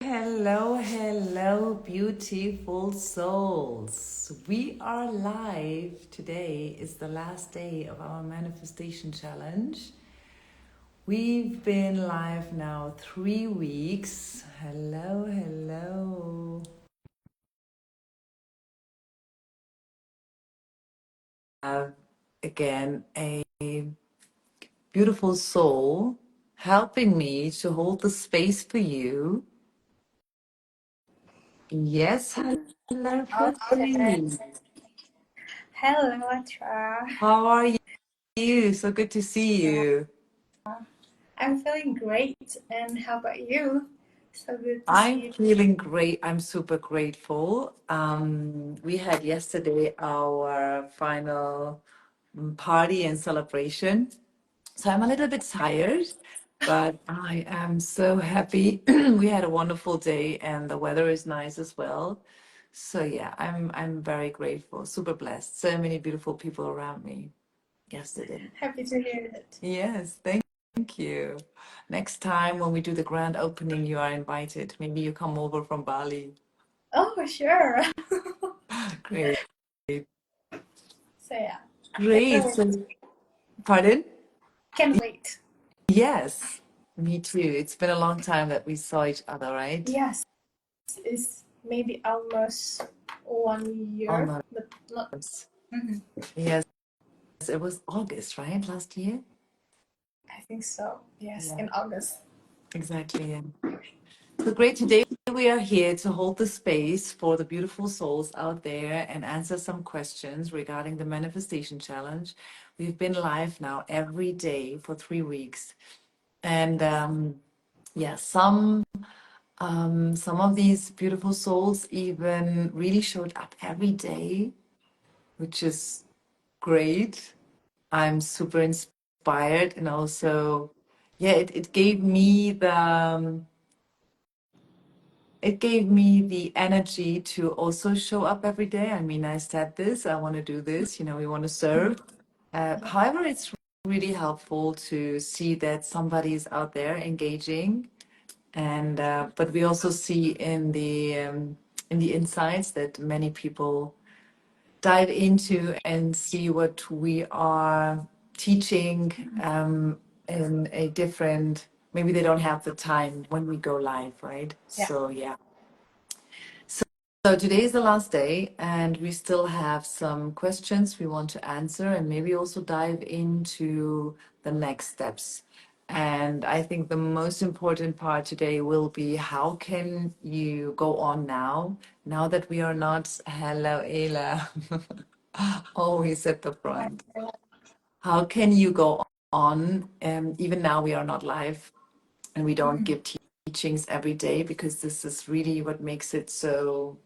hello, beautiful souls. We are live. Today is the last day of our manifestation challenge. We've been live now 3 weeks. Hello. Again, a beautiful soul helping me to hold the space for you. Yes, hello, Okay. Putri. Hello, Madrassa. How are you? So good to see you. I'm feeling great. And how about you? So good to see I'm you. feeling great. I'm super grateful. We had yesterday our final party and celebration. So I'm a little bit tired, but I am so happy. We had a wonderful day and the weather is nice as well. So yeah, I'm very grateful, super blessed. So many beautiful people around me yesterday. Happy to hear that. Yes, thank you. Next time when we do the grand opening, you are invited. Maybe you come over from Bali. Oh, sure. Great. So yeah, can't Great. wait. So, pardon? Can't wait. Yes, me too. It's been a long time that we saw each other, right? Yes, it's maybe almost 1 year, Almost. but not. Mhm. Yes, it was August, right? Last year? I think so. Yes, Yeah, in August. exactly. Yeah. So great. Today we are here to hold the space for the beautiful souls out there and answer some questions regarding the manifestation challenge. We've been live now every day for 3 weeks. And yeah, some of these beautiful souls even really showed up every day, which is great. I'm super inspired and also, yeah, it gave me the energy to also show up every day. I mean, I said this, I want to do this, we want to serve. However, it's really helpful to see that somebody is out there engaging, and but we also see in the insights that many people dive into and see what we are teaching in a different. Maybe they don't have the time when we go live, right? Yeah. So yeah. So today is the last day, and we still have some questions we want to answer and maybe also dive into the next steps. And I think the most important part today will be how can you go on now that we are not, hello, Ela, always at the front. How can you go on? Even now we are not live and we don't give teachings every day because this is really what makes it so.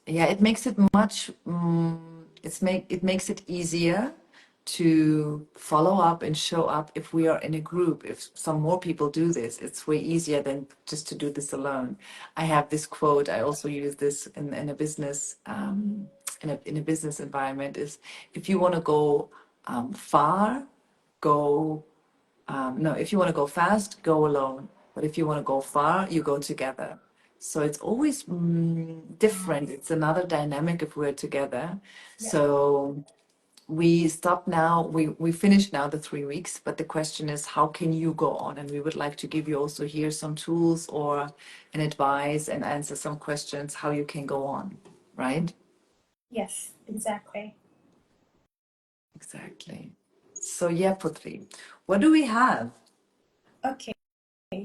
Yeah, it makes it much it makes it easier to follow up and show up if we are in a group. If some more people do this, it's way easier than just to do this alone. I have this quote, I also use this in a business in a business environment, is if you want to go far, go no, if you want to go fast, go alone. But if you want to go far, you go together. So it's always different. It's another dynamic if we're together. Yeah. So we stop now. We finish now the 3 weeks. But the question is, how can you go on? And we would like to give you also here some tools or an advice and answer some questions how you can go on. Right? Yes, exactly. Exactly. So yeah, Putri, what do we have? Okay.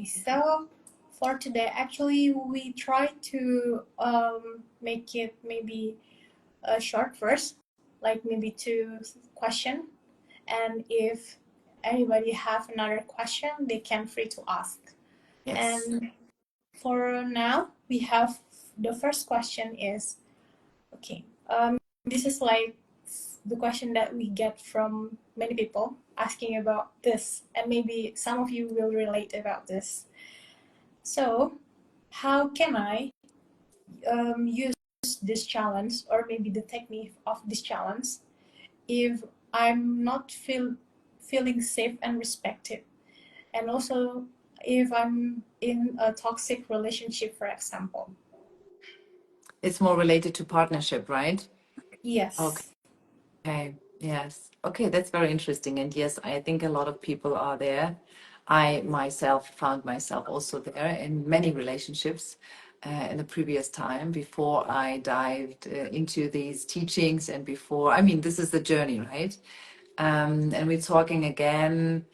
So for today, actually, we try to make it maybe a short verse, like maybe 2 question. And if anybody have another question, they can free to ask. Yes. And for now, we have the first question is, okay, this is like the question that we get from many people asking about this, and maybe some of you will relate about this. So, how can I use this challenge, or maybe the technique of this challenge, if I'm not feeling safe and respected? And also, if I'm in a toxic relationship, for example. It's more related to partnership, right? Yes. Okay, yes. Okay, that's very interesting. And yes, I think a lot of people are there. I myself found myself also there in many relationships in the previous time before I dived into these teachings and before, I mean, this is the journey, right? And we're talking again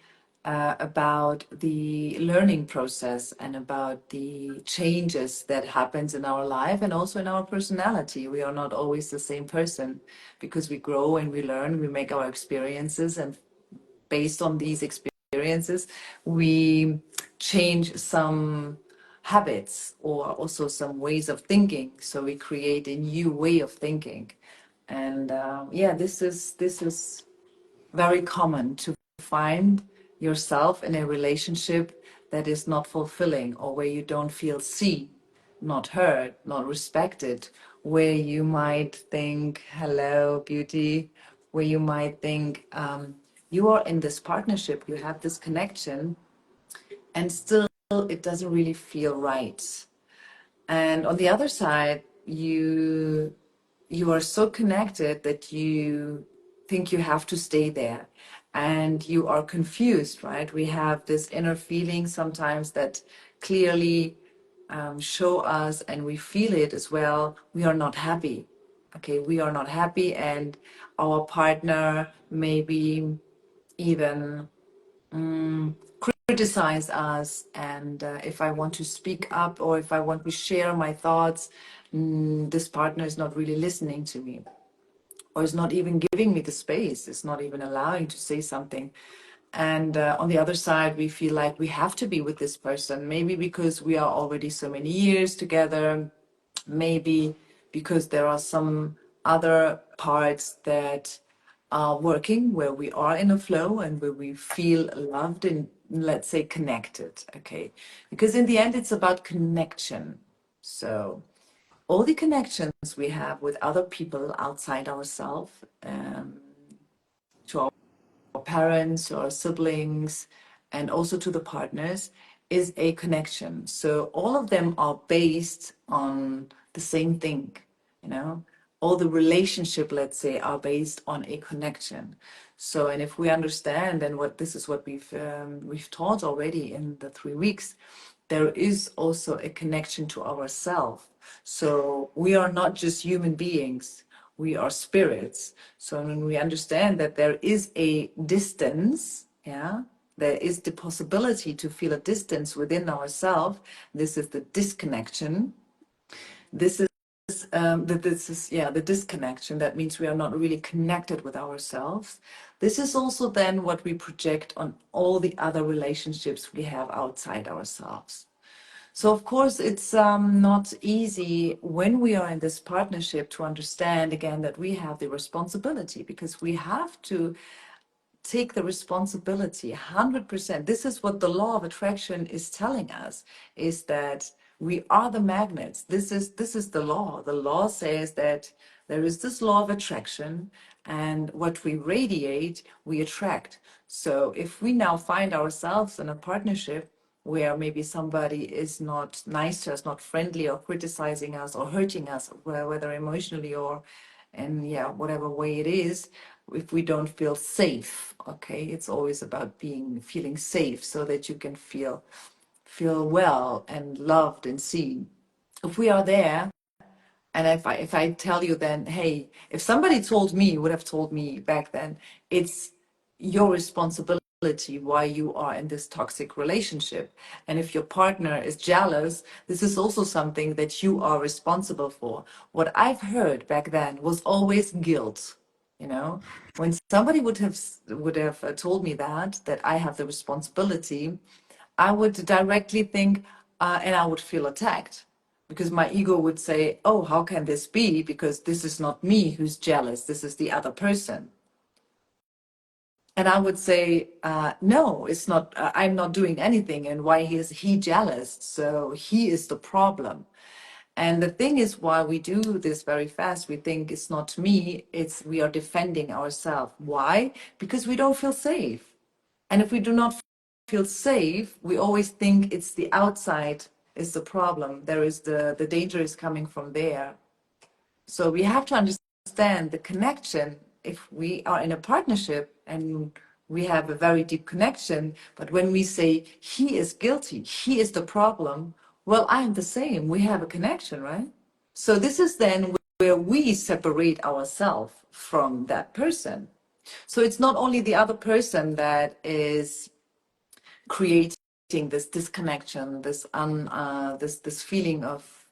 about the learning process and about the changes that happens in our life and also in our personality. We are not always the same person because we grow and we learn, we make our experiences, and based on these experiences, we change some habits or also some ways of thinking. So we create a new way of thinking. And yeah, this is very common to find yourself in a relationship that is not fulfilling or where you don't feel seen, not heard, not respected, where you might think, hello, beauty, where you might think, you are in this partnership, you have this connection, and still it doesn't really feel right. And on the other side, you are so connected that you think you have to stay there and you are confused, right? We have this inner feeling sometimes that clearly show us, and we feel it as well. We are not happy. Okay, we are not happy, and our partner maybe even criticize us. And if I want to speak up or if I want to share my thoughts, this partner is not really listening to me or is not even giving me the space, is not even allowing to say something. And on the other side, we feel like we have to be with this person, maybe because we are already so many years together, maybe because there are some other parts that are working where we are in a flow and where we feel loved and, let's say, connected. Okay, because in the end it's about connection. So all the connections we have with other people outside ourselves, to our parents or siblings, and also to the partners, is a connection. So all of them are based on the same thing, you know. All the relationship, let's say, are based on a connection. So, and if we understand, and what this is what we've taught already in the 3 weeks, there is also a connection to ourself. So we are not just human beings, we are spirits. So when we understand that there is a distance, yeah, there is the possibility to feel a distance within ourselves. This is the disconnection. This is the disconnection. That means we are not really connected with ourselves. This is also then what we project on all the other relationships we have outside ourselves. So of course it's not easy when we are in this partnership to understand again that we have the responsibility, because we have to take the responsibility 100%. This is what the law of attraction is telling us, is that we are the magnets. This is the law. The law says that there is this law of attraction, and what we radiate we attract. So if we now find ourselves in a partnership where maybe somebody is not nice to us, not friendly, or criticizing us or hurting us, whether emotionally or in, yeah, whatever way it is, if we don't feel safe, okay, it's always about feeling safe so that you can feel well and loved and seen. If we are there, and if I tell you then, hey, if somebody told me, would have told me back then, it's your responsibility why you are in this toxic relationship. And if your partner is jealous, this is also something that you are responsible for. What I've heard back then was always guilt. You know, when somebody would have told me that I have the responsibility, I would directly think, and I would feel attacked, because my ego would say, oh, how can this be? Because this is not me who's jealous. This is the other person. And I would say, no, it's not. I'm not doing anything. And why is he jealous? So he is the problem. And the thing is, why we do this very fast, we think it's not me, it's we are defending ourselves. Why? Because we don't feel safe. And if we do not feel safe, we always think it's the outside is the problem. There is the danger is coming from there. So we have to understand the connection. If we are in a partnership and we have a very deep connection, but when we say he is guilty, he is the problem, well, I am the same. We have a connection, right? So this is then where we separate ourselves from that person. So it's not only the other person that is creating this disconnection, this feeling of,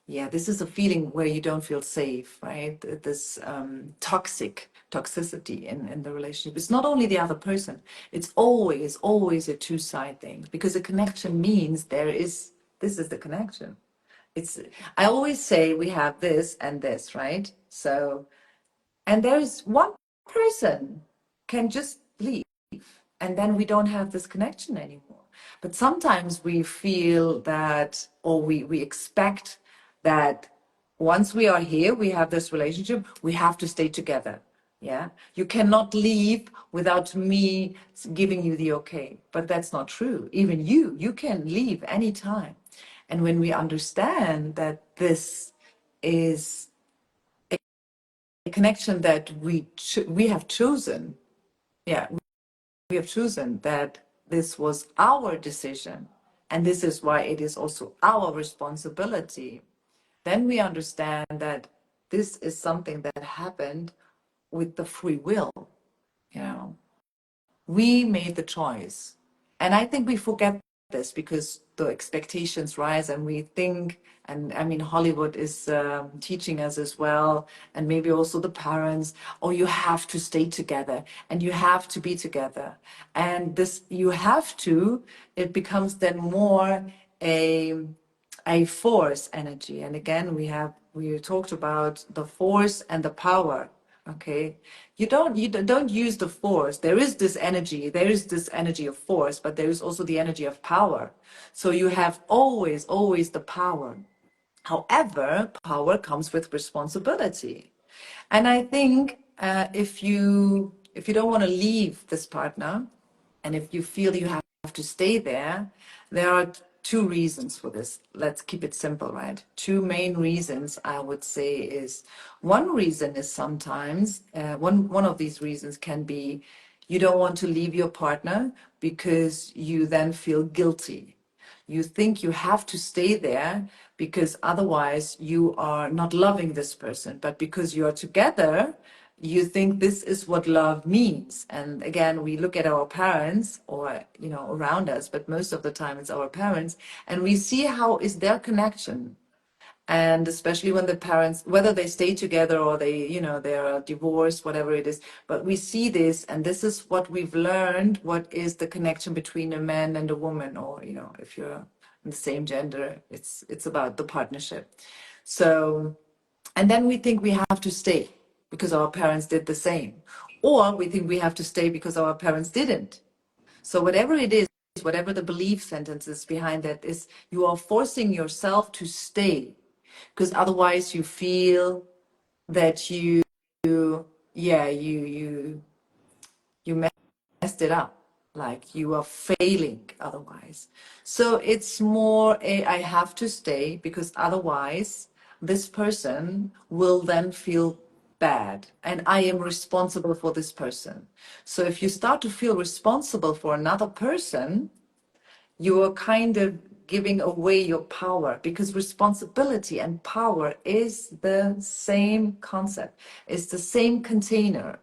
yeah, this is a feeling where you don't feel safe, right? This toxicity in the relationship. It's not only the other person. It's always a two-side thing, because a connection means this is the connection. It's, I always say we have this and this, right? So, and there's one person can just leave, and then we don't have this connection anymore. But sometimes we feel that, or we expect that once we are here, we have this relationship, we have to stay together. Yeah, you cannot leave without me giving you the okay. But that's not true. Even you can leave anytime. And when we understand that this is a connection that we have chosen, yeah, we have chosen that this was our decision, and this is why it is also our responsibility, then we understand that this is something that happened with the free will, you know. We made the choice. And I think we forget this because the expectations rise and we think, and I mean, Hollywood is teaching us as well, and maybe also the parents, oh, you have to stay together and you have to be together. And this, you have to, it becomes then more a force energy. And again, we talked about the force and the power. Okay, you don't use the force. There is this energy of force, but there is also the energy of power. So you have always the power. However, power comes with responsibility. And I think if you don't want to leave this partner, and if you feel you have to stay there, there are two reasons for this. Let's keep it simple, right? Two main reasons I would say is, one reason is sometimes, one of these reasons can be you don't want to leave your partner because you then feel guilty. You think you have to stay there because otherwise you are not loving this person. But because you are together, you think this is what love means. And again, we look at our parents or, around us, but most of the time it's our parents, and we see how is their connection. And especially when the parents, whether they stay together or they're divorced, whatever it is, but we see this, and this is what we've learned, what is the connection between a man and a woman, or if you're in the same gender, it's about the partnership. So, and then we think we have to stay because our parents did the same, or we think we have to stay because our parents didn't. So whatever it is, whatever the belief sentences behind that is, you are forcing yourself to stay because otherwise you feel that yeah, you messed it up, like you are failing otherwise. So it's more I have to stay because otherwise this person will then feel bad and I am responsible for this person. So if you start to feel responsible for another person, you are kind of giving away your power, because responsibility and power is the same concept. It's the same container.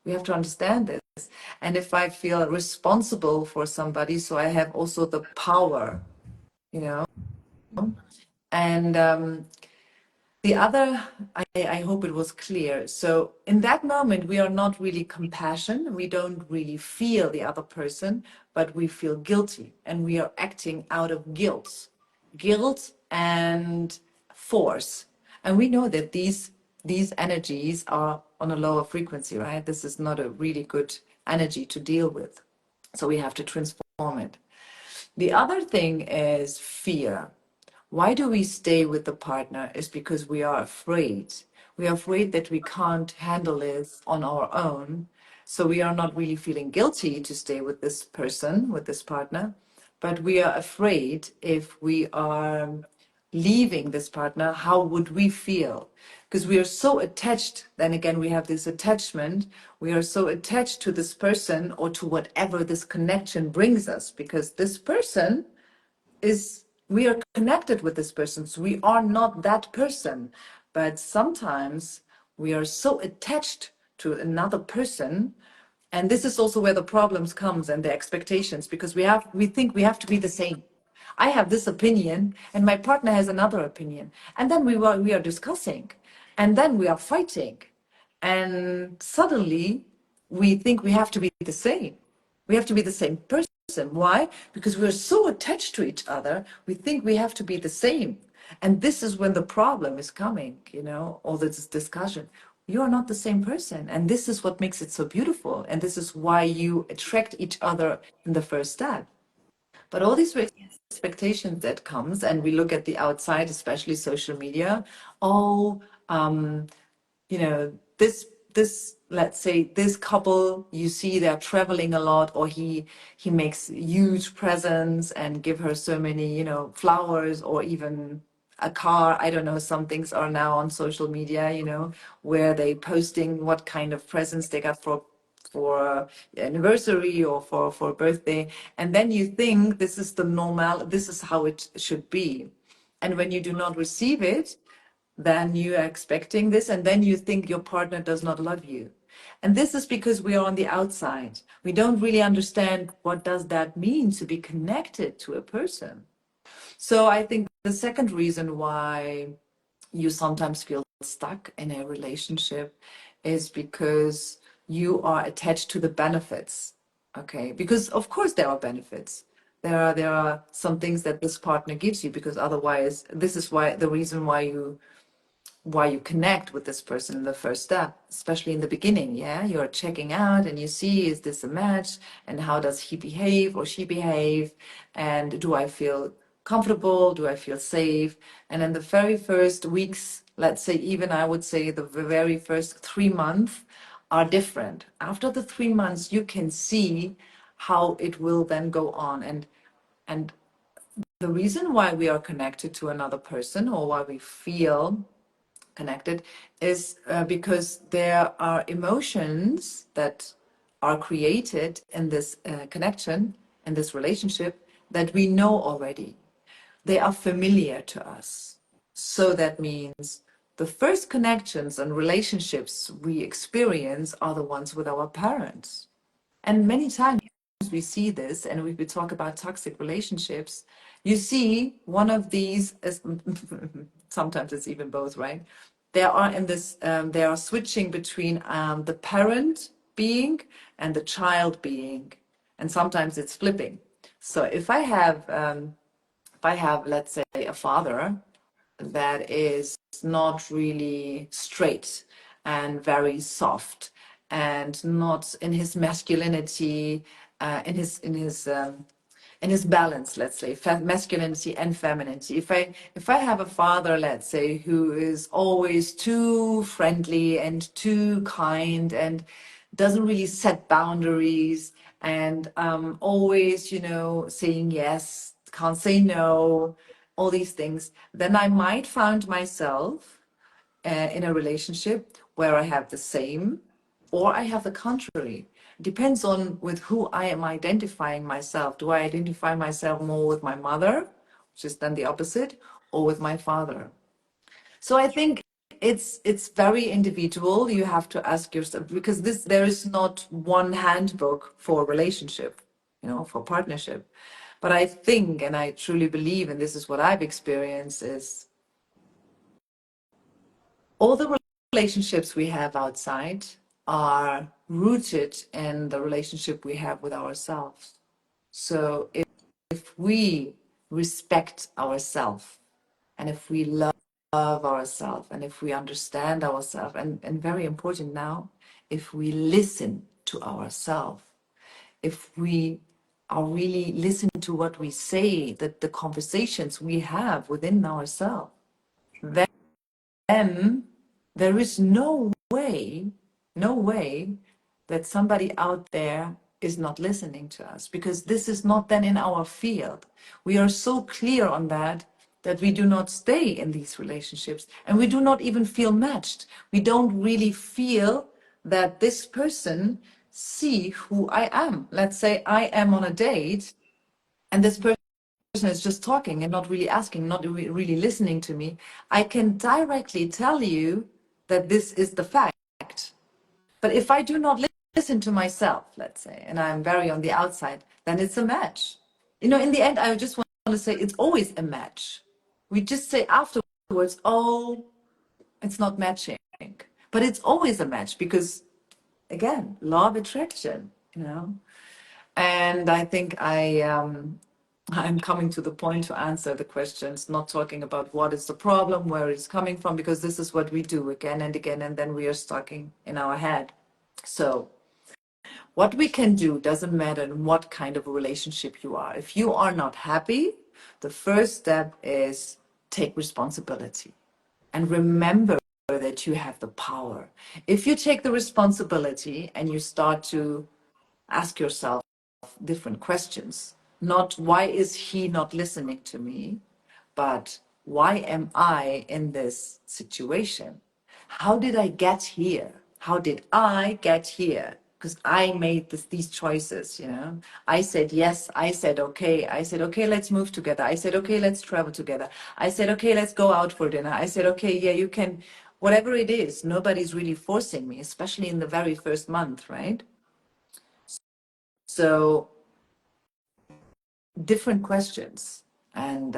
We have to understand this. And if I feel responsible for somebody, so I have also the power, you know. And the other, I hope it was clear. So in that moment, we are not really compassion. We don't really feel the other person, but we feel guilty, and we are acting out of guilt and force. And we know that these energies are on a lower frequency, right? This is not a really good energy to deal with. So we have to transform it. The other thing is fear. Why do we stay with the partner? Is because we are afraid. We are afraid that we can't handle it on our own. So we are not really feeling guilty to stay with this person, with this partner, but we are afraid if we are leaving this partner, how would we feel? Because we are so attached, then again, we have this attachment. We are so attached to this person or to whatever this connection brings us, because this person is, we are connected with this person. So we are not that person. But sometimes we are so attached to another person, and this is also where the problems comes and the expectations, because we think we have to be the same. I have this opinion and my partner has another opinion, and then we are discussing, and then we are fighting, and suddenly we think we have to be the same. We have to be the same person. Why? Because we're so attached to each other, we think we have to be the same. And this is when the problem is coming, all this discussion. You are not the same person. And this is what makes it so beautiful. And this is why you attract each other in the first step. But all these Yes. expectations that comes, and we look at the outside, especially social media. Oh, this let's say this couple, you see they're traveling a lot, or he makes huge presents and give her so many flowers, or even a car. I don't know, some things are now on social media, where they posting what kind of presents they got for anniversary or for birthday, and then you think this is the normal, this is how it should be. And when you do not receive it, then you are expecting this, and then you think your partner does not love you. And this is because we are on the outside. We don't really understand what does that mean to be connected to a person. So I think the second reason why you sometimes feel stuck in a relationship is because you are attached to the benefits. Okay, because of course there are benefits. There are some things that this partner gives you, because otherwise, this is why the reason why you connect with this person in the first step, especially in the beginning. Yeah, you're checking out and you see, is this a match, and how does he behave or she behave, and do I feel comfortable, do I feel safe? And in the very first weeks, let's say, even I would say the very first 3 months are different. After the 3 months, you can see how it will then go on. And the reason why we are connected to another person, or why we feel connected, is because there are emotions that are created in this connection, in this relationship, that we know already. They are familiar to us. So that means the first connections and relationships we experience are the ones with our parents. And many times we see this, and we talk about toxic relationships. You see one of these, sometimes it's even both, right? They are switching between the parent being and the child being, and sometimes it's flipping. So if I have, let's say, a father that is not really straight and very soft, and not in his masculinity, in his balance, let's say, masculinity and femininity. If I have a father, let's say, who is always too friendly and too kind, and doesn't really set boundaries, and always, saying yes, can't say no, all these things, then I might find myself in a relationship where I have the same, or I have the contrary. Depends on with who I am identifying myself. Do I identify myself more with my mother, which is then the opposite, or with my father? So I think it's very individual. You have to ask yourself, because there is not one handbook for relationship, for partnership. But I think, and I truly believe, and this is what I've experienced, is all the relationships we have outside are rooted in the relationship we have with ourselves. So if we respect ourselves, and if we love ourselves, and if we understand ourselves, and very important now, if we listen to ourselves, if we are really listening to what we say, that the conversations we have within ourselves, then there is no way that somebody out there is not listening to us, because this is not then in our field. We are so clear on that we do not stay in these relationships, and we do not even feel matched. We don't really feel that this person see who I am. Let's say I am on a date and this person is just talking and not really asking, not really listening to me. I can directly tell you that this is the fact. But if I do not listen to myself, let's say, and I'm very on the outside, then it's a match. You know, in the end, I just want to say it's always a match. We just say afterwards, oh, it's not matching. But it's always a match because, again, law of attraction, you know. And I think I'm coming to the point to answer the questions, not talking about what is the problem, where it's coming from, because this is what we do again and again, and then we are stuck in our head. So what we can do doesn't matter in what kind of a relationship you are. If you are not happy, the first step is take responsibility and remember that you have the power. If you take the responsibility and you start to ask yourself different questions, not why is he not listening to me, but why am I in this situation? How did I get here? How did I get here? Because I made these choices, you know. I said yes, I said okay, let's move together. I said, okay, let's travel together. I said, okay, let's go out for dinner. I said, okay, yeah, you can, whatever it is, nobody's really forcing me, especially in the very first month, right? So different questions. And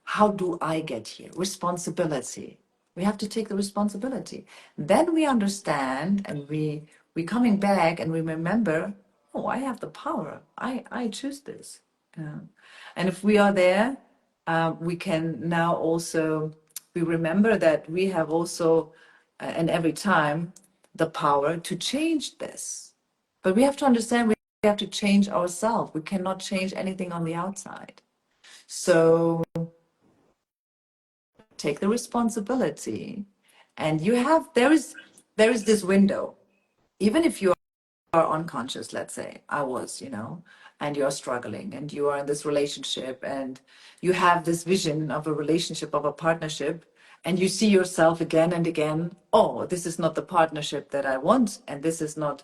how do I get here? Responsibility. We have to take the responsibility. Then we understand, and we coming back and we remember, oh, I have the power. I choose this. Yeah. And if we are there, we can now also, we remember that we have also, and every time, the power to change this. But we have to understand we have to change ourselves. We cannot change anything on the outside. So take the responsibility, and you have, there is this window. Even if you are unconscious, let's say I was, you know, and you're struggling and you are in this relationship and you have this vision of a relationship, of a partnership, and you see yourself again and again, oh, this is not the partnership that I want, and this is not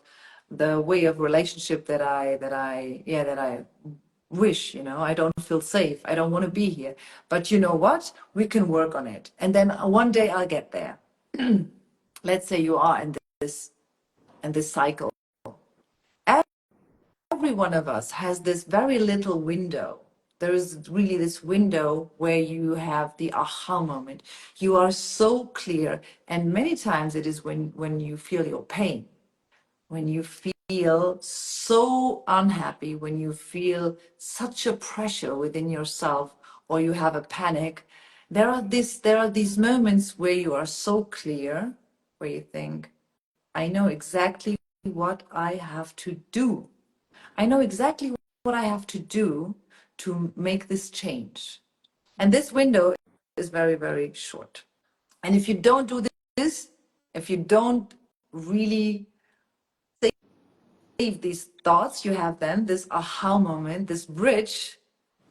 the way of relationship that I wish, you know. I don't feel safe, I don't want to be here, but you know what, we can work on it, and then one day I'll get there. Let's say you are in this cycle. Every one of us has this very little window. There is really this window where you have the aha moment. You are so clear, and many times it is when you feel your pain, when you feel so unhappy, when you feel such a pressure within yourself, or you have a panic. There are these moments where you are so clear, where you think, I know exactly what I have to do. I know exactly what I have to do to make this change. And this window is very, very short. And if you don't do this, if you don't really save these thoughts you have, then this aha moment, this bridge,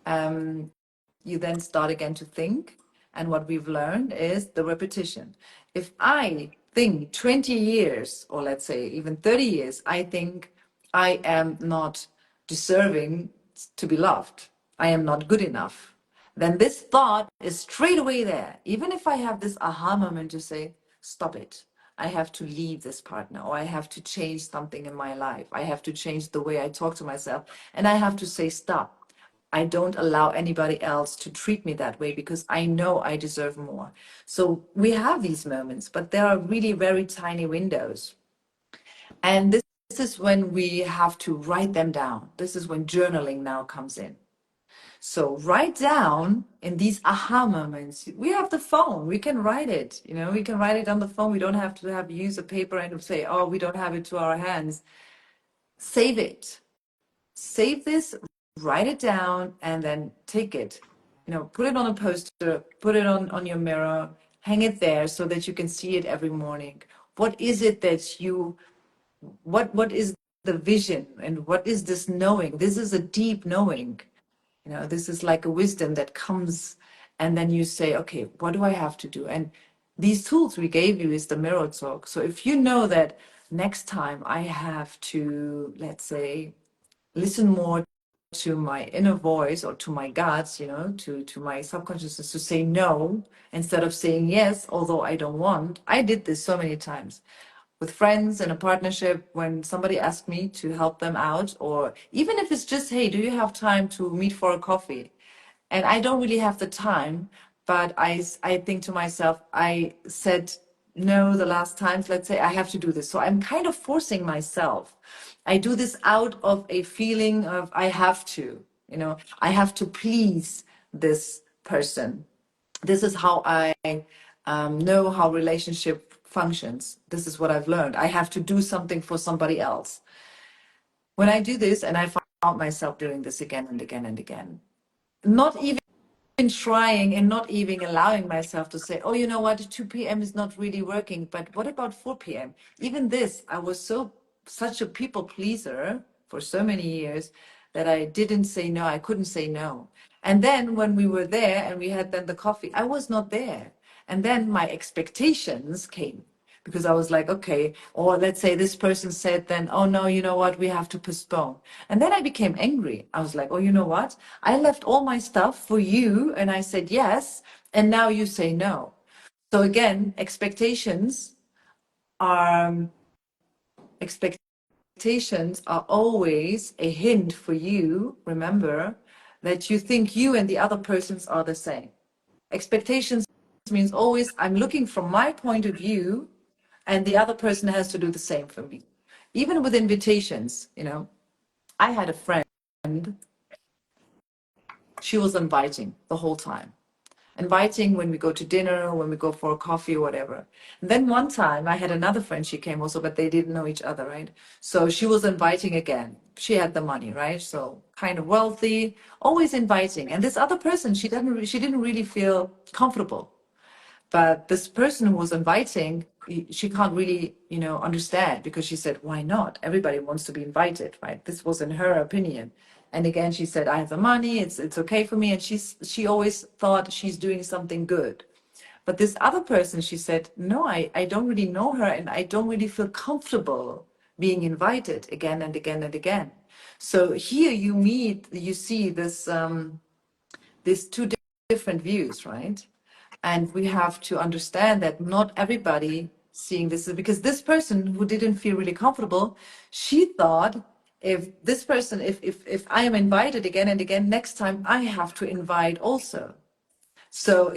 you then start again to think. And what we've learned is the repetition. If I think 20 years, or let's say even 30 years, I think I am not deserving to be loved, I am not good enough, then this thought is straight away there. Even if I have this aha moment to say, stop it, I have to leave this partner, or I have to change something in my life, I have to change the way I talk to myself, and I have to say, stop. I don't allow anybody else to treat me that way because I know I deserve more. So we have these moments, but there are really very tiny windows. And this is when we have to write them down. This is when journaling now comes in. So write down in these aha moments. We have the phone, we can write it, you know, we can write it on the phone. We don't have to use a paper and say, oh, we don't have it to our hands. Save it. Save this, write it down, and then take it, you know, put it on a poster, put it on your mirror, hang it there so that you can see it every morning. What is it that you what is the vision, and what is this knowing? This is a deep knowing. This is like a wisdom that comes, and then you say, okay, what do I have to do? And these tools we gave you is the mirror talk. So if you know that next time I have to, let's say, listen more to my inner voice or to my guts, to my subconsciousness, to say no instead of saying yes, although I don't want. I did this so many times with friends in a partnership when somebody asked me to help them out, or even if it's just, hey, do you have time to meet for a coffee? And I don't really have the time, but I think to myself, I said no the last times, let's say I have to do this. So I'm kind of forcing myself. I do this out of a feeling of I have to, I have to please this person. This is how I know how relationship functions. This is what I've learned. I have to do something for somebody else. When I do this, and I found myself doing this again and again and again, not even trying and not even allowing myself to say, oh, you know what, 2 p.m. is not really working, but what about 4 p.m.? Even this, I was such a people pleaser for so many years that I didn't say no. I couldn't say no. And then when we were there and we had then the coffee, I was not there. And then my expectations came, because I was like, okay, or let's say this person said then, oh no, you know what, we have to postpone. And then I became angry. I was like, oh, you know what? I left all my stuff for you and I said yes, and now you say no. So again, are expectations are always a hint for you, remember, that you think you and the other persons are the same. Expectations means always I'm looking from my point of view, and the other person has to do the same for me. Even with invitations, I had a friend, she was inviting the whole time. Inviting when we go to dinner, when we go for a coffee or whatever. And then one time I had another friend, she came also, but they didn't know each other, right? So she was inviting again. She had the money, right? So kind of wealthy, always inviting. And this other person, she didn't really feel comfortable. But this person who was inviting, she can't really, understand, because she said, why not? Everybody wants to be invited, right? This was in her opinion. And again, she said, I have the money, it's okay for me. And she always thought she's doing something good. But this other person, she said, no, I don't really know her, and I don't really feel comfortable being invited again and again and again. So here you see these two different views, right? And we have to understand that not everybody seeing this, because this person who didn't feel really comfortable, she thought, if I am invited again and again, next time I have to invite also. So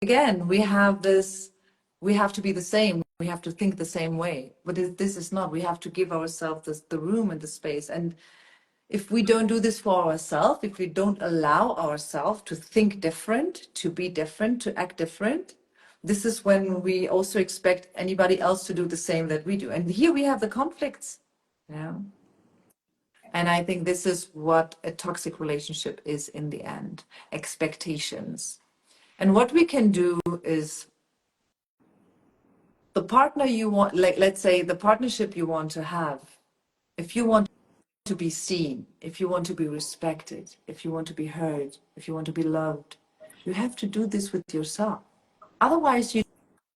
again, we have to be the same, we have to think the same way, but this is not. We have to give ourselves the room and the space. And if we don't do this for ourselves, if we don't allow ourselves to think different, to be different, to act different, this is when we also expect anybody else to do the same that we do. And here we have the conflicts. Yeah. And I think this is what a toxic relationship is in the end, expectations. And what we can do is, the partner you want, like, let's say the partnership you want to have, if you want to be seen, if you want to be respected, if you want to be heard, if you want to be loved, you have to do this with yourself. Otherwise, you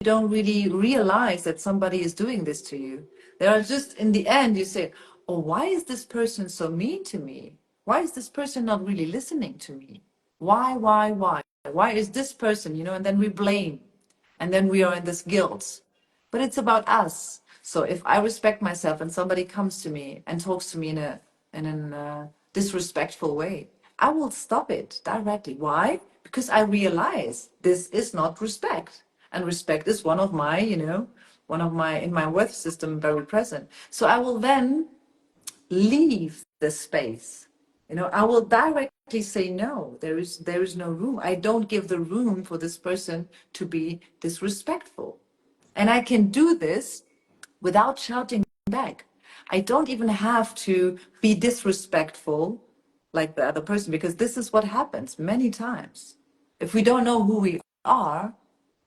don't really realize that somebody is doing this to you. They are just, in the end, you say, oh, why is this person so mean to me? Why is this person not really listening to me? Why? Why is this person, and then we blame, and then we are in this guilt. But it's about us. So if I respect myself and somebody comes to me and talks to me in a disrespectful way, I will stop it directly. Why? Because I realize this is not respect. And respect is one of my, in my worth system, very present. So I will then leave the space. I will directly say no. There is no room. I don't give the room for this person to be disrespectful. And I can do this without shouting back. I don't even have to be disrespectful like the other person, because this is what happens many times. If we don't know who we are,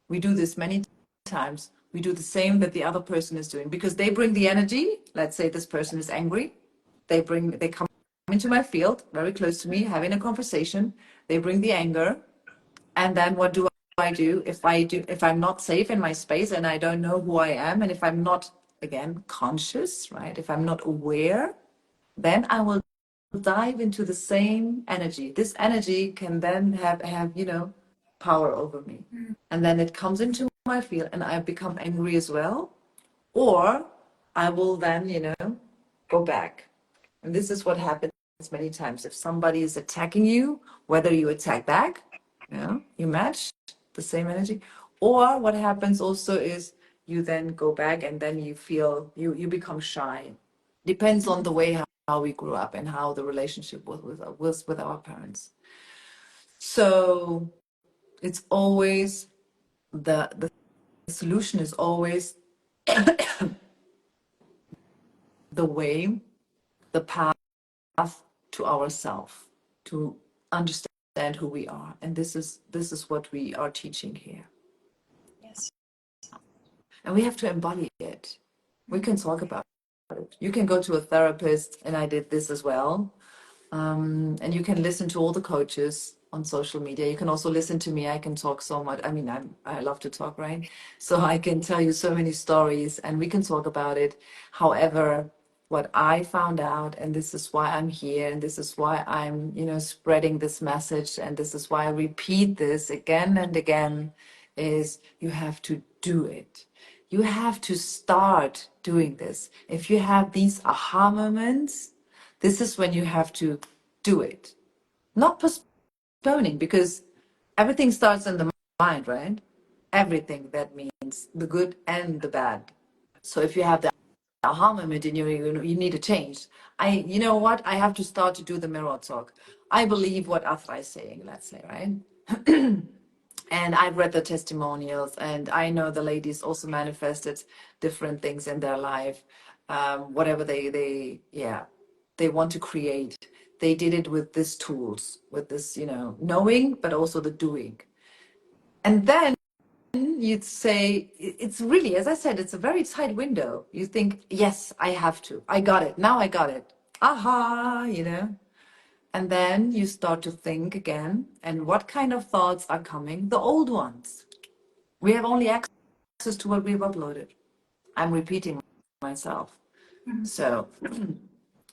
we do this many times. we do the same that the other person is doing, because they bring the energy. Let's say this person is angry. They come into my field, very close to me, having a conversation. They bring the anger. And then what do I do? If I'm not safe in my space and I don't know who I am, and if I'm not, again, conscious, right? If I'm not aware, then I will dive into the same energy. This energy can then have power over me. And then it comes into my field and I become angry as well. Or I will then, go back. And this is what happens many times. If somebody is attacking you, whether you attack back, you match the same energy, or what happens also is you then go back and then you feel you become shy. Depends on the way how we grew up and how the relationship was with our parents. So it's always the solution is always the way, the path to ourself, to understand who we are. And this is what we are teaching here. Yes. And we have to embody it. We can talk about it. You can go to a therapist, and I did this as well. And you can listen to all the coaches on social media. You can also listen to me. I can talk so much. I mean, I love to talk, right? So I can tell you so many stories and we can talk about it. However, what I found out, and this is why I'm here, and this is why I'm, spreading this message, and this is why I repeat this again and again, is you have to do it. You have to start doing this. If you have these aha moments, this is when you have to do it. Not postponing, because everything starts in the mind, right? Everything, that means the good and the bad. So if you have the aha moment and you need to change, you know what? I have to start to do the mirror talk. I believe what Athra is saying, let's say, right? And I've read the testimonials, and I know the ladies also manifested different things in their life, whatever they want to create. They did it with these tools, with this, knowing, but also the doing. And then you'd say, it's really, as I said, it's a very tight window. You think, yes, I have to. I got it. Now I got it. Aha. And then you start to think again, and what kind of thoughts are coming? The old ones. We have only access to what we've uploaded. I'm repeating myself. So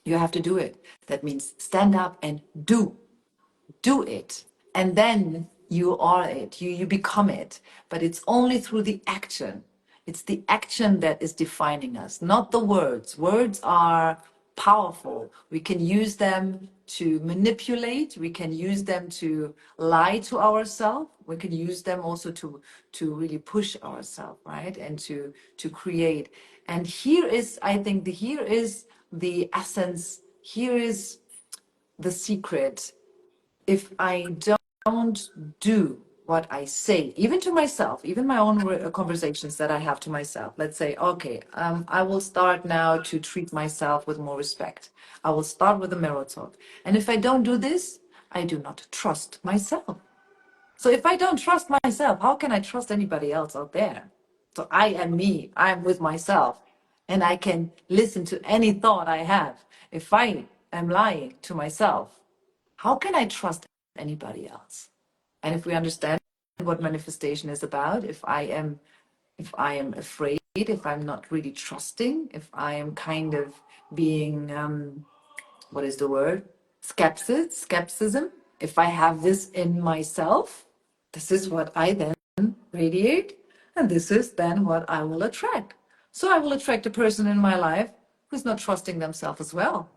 you have to do it. That means stand up and do it. And then you are it, you become it. But it's only through the action. It's the action that is defining us, not the words. Words are powerful. We can use them to manipulate. We can use them to lie to ourselves. We can use them also to really push ourselves, right? And to create. And here is, I think, here is the essence. Here is the secret. If I don't do what I say, even to myself, even my own conversations that I have to myself, let's say, okay, I will start now to treat myself with more respect. I will start with a mirror talk. And if I don't do this, I do not trust myself. So if I don't trust myself, how can I trust anybody else out there? So I am me, I'm with myself, and I can listen to any thought I have. If I am lying to myself, how can I trust anybody else? And if we understand what manifestation is about, if I am afraid, if I'm not really trusting, if I am kind of being what is the word? Skepticism. If I have this in myself, this is what I then radiate, and this is then what I will attract. So I will attract a person in my life who's not trusting themselves as well.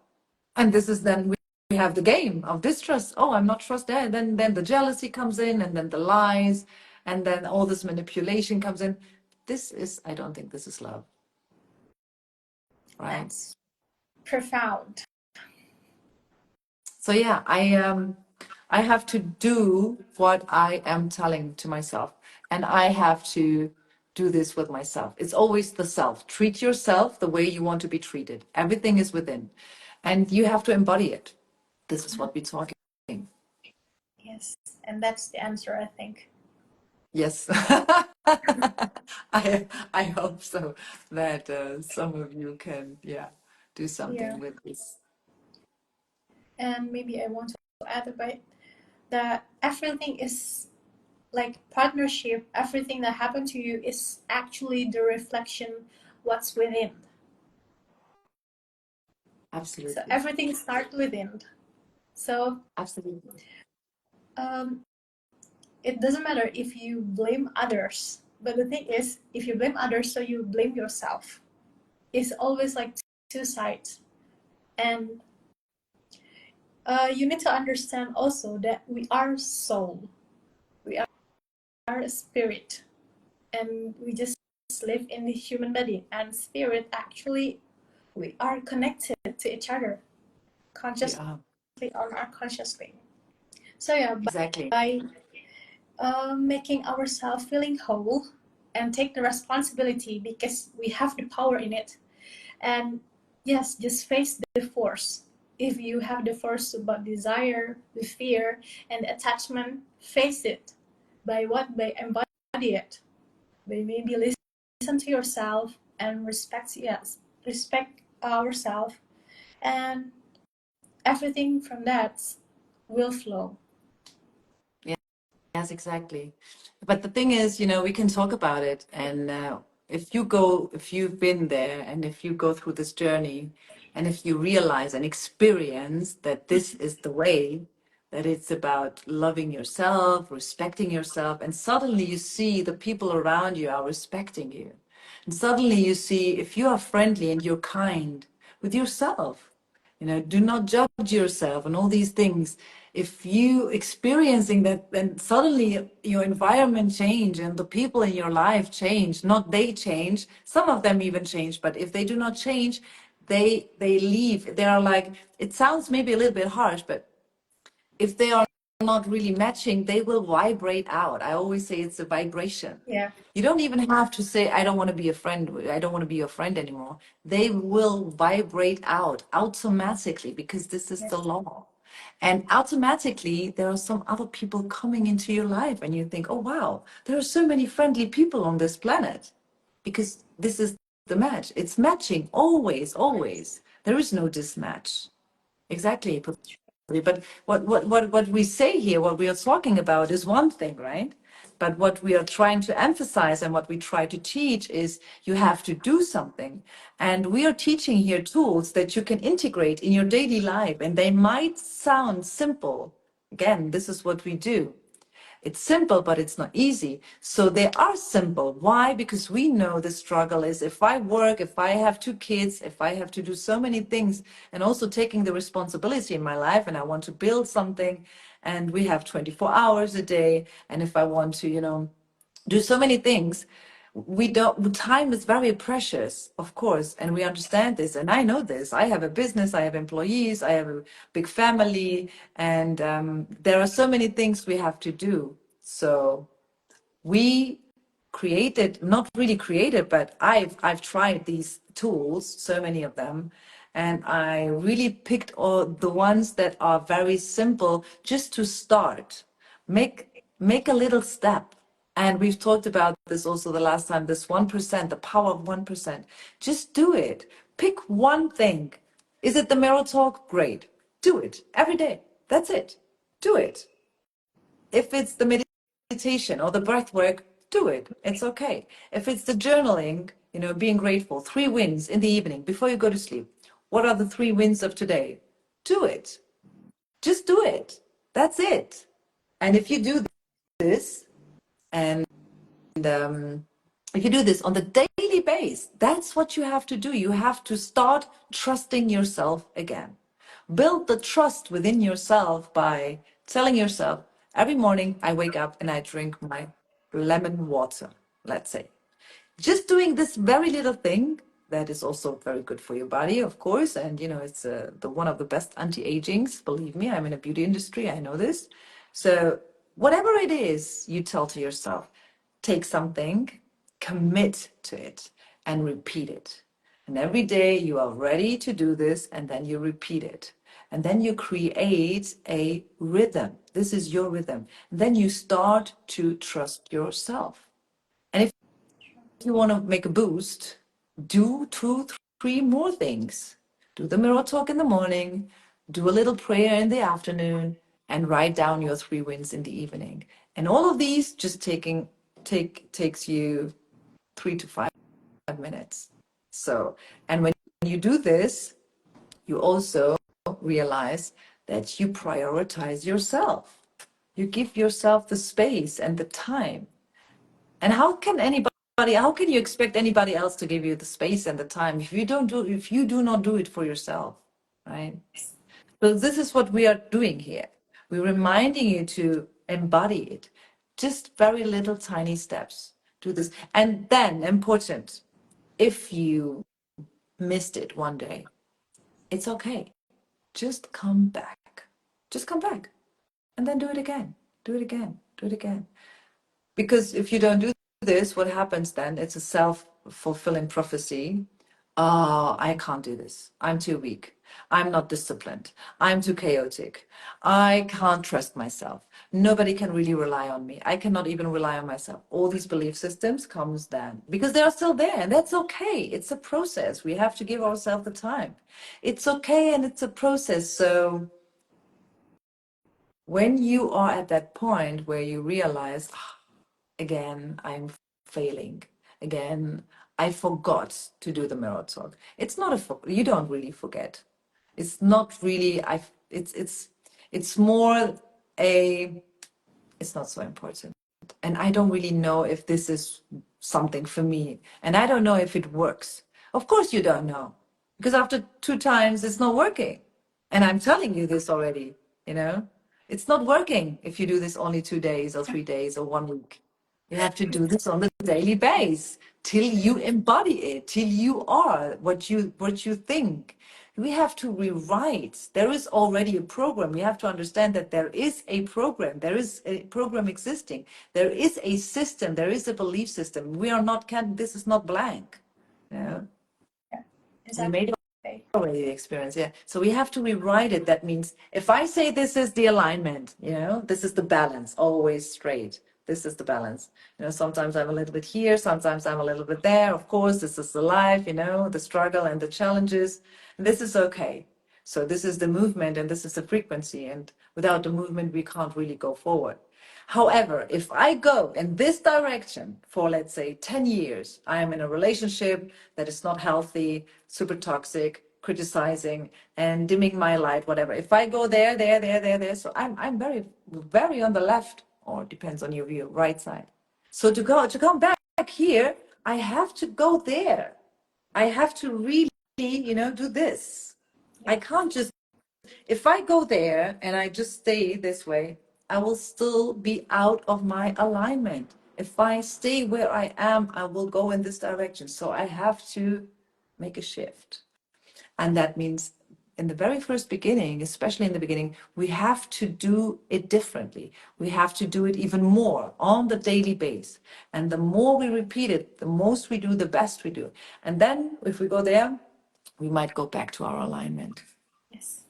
And this is then we have the game of distrust. Oh, I'm not trusted. Then the jealousy comes in, and then the lies, and then all this manipulation comes in. I don't think this is love. Right? That's profound. So yeah, I have to do what I am telling to myself, and I have to do this with myself. It's always the self. Treat yourself the way you want to be treated. Everything is within, and you have to embody it. This is what we're talking. Yes, and that's the answer, I think. Yes. I hope so that some of you can, yeah, do Yeah. something with this. And maybe I want to add a bit that everything is like partnership, everything that happened to you is actually the reflection what's within. So Absolutely. everything starts within. So Absolutely. um, it doesn't matter if you blame others. But the thing is, if you blame others, so you blame yourself. It's always like two sides. And you need to understand also that we are soul, we are a spirit, and we just live in the human body. And spirit actually, we are connected to each other We consciously are. or unconsciously. So yeah, Exactly. by making ourselves feeling whole and take the responsibility because we have the power in it. And yes, just face the force. If you have the force about desire, the fear, and the attachment, face it. By what? By embody it. By maybe listen to yourself and respect, yes, respect ourselves, and everything from that will flow. Yes, exactly. But the thing is, we can talk about it. And if you've been there and if you go through this journey and if you realize and experience that this is the way, that it's about loving yourself, respecting yourself, and suddenly you see the people around you are respecting you. And suddenly you see if you are friendly and you're kind with yourself, do not judge yourself and all these things. If you experiencing that, then suddenly your environment change and the people in your life change. Not they change, some of them even change, but if they do not change, they leave. They are like, it sounds maybe a little bit harsh, but if they are not really matching, they will vibrate out. I always say it's a vibration. Yeah. You don't even have to say, I don't want to be a friend. I don't want to be your friend anymore. They will vibrate out automatically because this is Yeah. the law. And automatically, there are some other people coming into your life, and you think, oh, wow, there are so many friendly people on this planet because this is the match. It's matching always, always. There is no dismatch. Exactly. But what we say here, what we are talking about is one thing, right? But what we are trying to emphasize and what we try to teach is you have to do something. And we are teaching here tools that you can integrate in your daily life. And they might sound simple. Again, this is what we do. It's simple, but it's not easy. So they are simple. Why? Because we know the struggle is if I work, if I have two kids, if I have to do so many things, and also taking the responsibility in my life, and I want to build something, and we have 24 hours a day, and if I want to, do so many things, we don't, time is very precious, of course, and we understand this, and I know this. I have a business, I have employees, I have a big family, and there are so many things we have to do. So we created, not really created, but I've tried these tools, so many of them, and I really picked all the ones that are very simple just to start. Make a little step. And we've talked about this also the last time, this 1%, the power of 1%. Just do it. Pick one thing. Is it the mirror talk? Great. Do it every day. That's it. Do it. If it's the meditation or the breath work, do it. It's okay. If it's the journaling, being grateful, 3 wins in the evening before you go to sleep. What are the 3 wins of today? Do it. Just do it. That's it. And if you do this, and if you do this on the daily base, that's what you have to do. You have to start trusting yourself again. Build the trust within yourself by telling yourself, every morning I wake up and I drink my lemon water, let's say. Just doing this very little thing that is also very good for your body, of course, and it's the one of the best anti-agings. Believe me, I'm in a beauty industry, I know this. So whatever it is you tell to yourself, take something, commit to it, and repeat it. And every day you are ready to do this, and then you repeat it. And then you create a rhythm. This is your rhythm. Then you start to trust yourself. And if you want to make a boost, do two, three more things. Do the mirror talk in the morning, do a little prayer in the afternoon, and write down your 3 wins in the evening. And all of these just takes you 3 to 5 minutes. So, and when you do this, you also realize that you prioritize yourself. You give yourself the space and the time. And how can you expect anybody else to give you the space and the time if you do not do it for yourself, right? So this is what we are doing here. We're reminding you to embody it. Just very little tiny steps. Do this. And then important, if you missed it one day, it's okay. Just come back. Just come back. And then do it again. Do it again. Do it again. Because if you don't do this, what happens then? It's a self-fulfilling prophecy. I can't do this. I'm too weak. I'm not disciplined. I'm too chaotic. I can't trust myself. Nobody can really rely on me. I cannot even rely on myself. All these belief systems comes then because they are still there, and that's okay. It's a process. We have to give ourselves the time. It's okay, and it's a process. So when you are at that point where you realize, again, I'm failing. Again, I forgot to do the mirror talk. It's not you don't really forget. It's not really, it's more a, it's not so important. And I don't really know if this is something for me. And I don't know if it works. Of course you don't know. Because after 2 times, it's not working. And I'm telling you this already, you know? It's not working if you do this only 2 days or 3 days or 1 week. You have to do this on a daily basis till you embody it, till you are what you think. We have to rewrite. There is already a program. We have to understand that there is a program. There is a program existing. There is a system. There is a belief system. We are not, this is not blank. Yeah. We made already the experience, yeah. So we have to rewrite it. That means if I say this is the alignment, this is the balance, always straight. This is the balance. Sometimes I'm a little bit here, sometimes I'm a little bit there. Of course, this is the life, the struggle and the challenges. And this is okay. So this is the movement and this is the frequency. And without the movement, we can't really go forward. However, if I go in this direction for, let's say, 10 years, I am in a relationship that is not healthy, super toxic, criticizing and dimming my light, whatever. If I go there, so I'm very, very on the left, or depends on your view, right side. So to come back here, I have to go there. I have to really, do this. I can't just, if I go there and I just stay this way, I will still be out of my alignment. If I stay where I am, I will go in this direction. So I have to make a shift. And that means in the very first beginning, especially in the beginning, we have to do it differently. We have to do it even more on the daily base. And the more we repeat it, the most we do, the best we do. And then if we go there, we might go back to our alignment. Yes.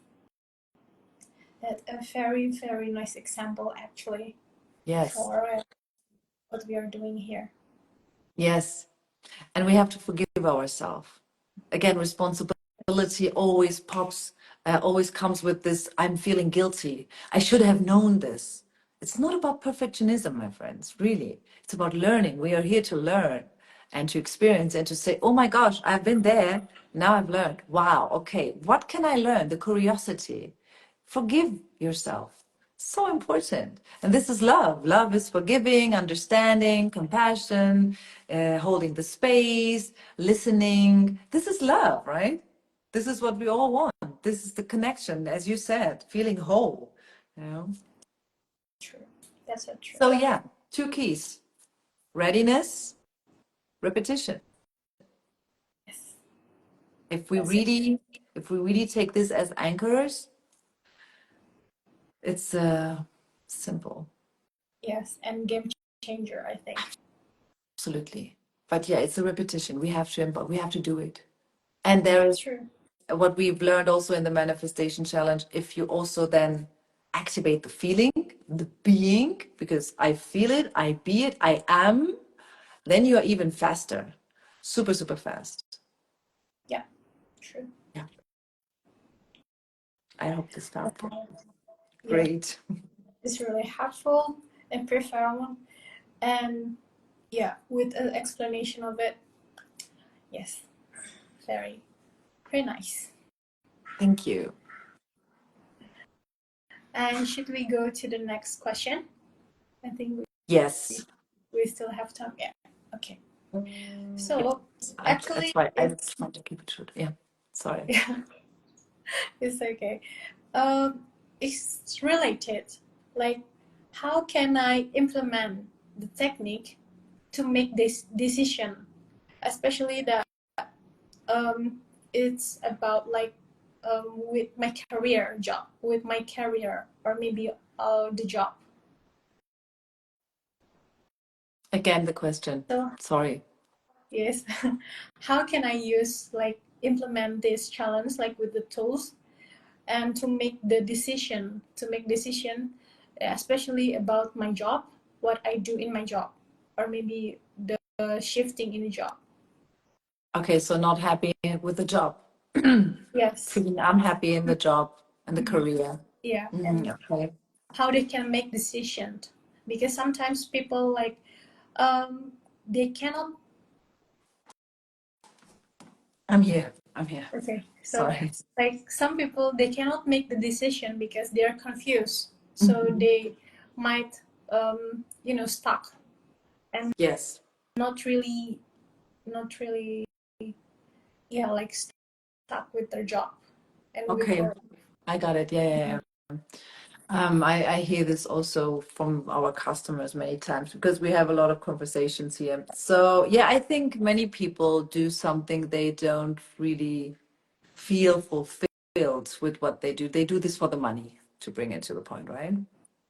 That's a very, very nice example, actually. Yes. For what we are doing here. Yes. And we have to forgive ourselves. Again, responsibility always always comes with this, I'm feeling guilty. I should have known this. It's not about perfectionism, my friends, really. It's about learning. We are here to learn and to experience and to say, oh my gosh, I've been there. Now I've learned. Wow, okay, what can I learn? The curiosity. Forgive yourself. So important. And this is love. Love is forgiving, understanding, compassion, holding the space, listening. This is love, right? This is what we all want. This is the connection, as you said, feeling whole. True. That's so true. So yeah, 2 keys: readiness, repetition. Yes. If we really take this as anchors, it's simple. Yes, and game changer, I think. Absolutely. But yeah, it's a repetition. We have to do it. And there is True. what we've learned also in the manifestation challenge, if you also then activate the feeling, the being, because I feel it, I be it, I am, then you are even faster, super, super fast. Yeah, true. Yeah. I hope this felt Yeah, great. it's really helpful and profound. And yeah, with an explanation of it, yes, very, very nice. Thank you. And should we go to the next question? I think Yes. we still have time. Yeah. Okay. So That's actually, why I it's just want to keep it short. Yeah. Sorry. yeah, it's okay. It's related. Like, how can I implement the technique to make this decision, especially that it's about like with my career job, with my career, or maybe the job. Again, the question. So Sorry. yes, how can I use like implement this challenge like with the tools and to make decision, especially about my job, what I do in my job, or maybe the shifting in the job. Okay, so not happy with the job. Yes. Feeling unhappy in the job and the career. Yeah, and Okay. how they can make decisions, because sometimes people like they cannot. I'm here. I'm here. Okay, so Sorry. like some people they cannot make the decision because they are confused, so they might stuck and Yes. not really, yeah, like stuck with their job and with Okay. their I got it. Yeah, yeah, yeah. I hear this also from our customers many times because we have a lot of conversations here. So yeah, I think many people do something they don't really feel fulfilled with what they do. They do this for the money, to bring it to the point, right?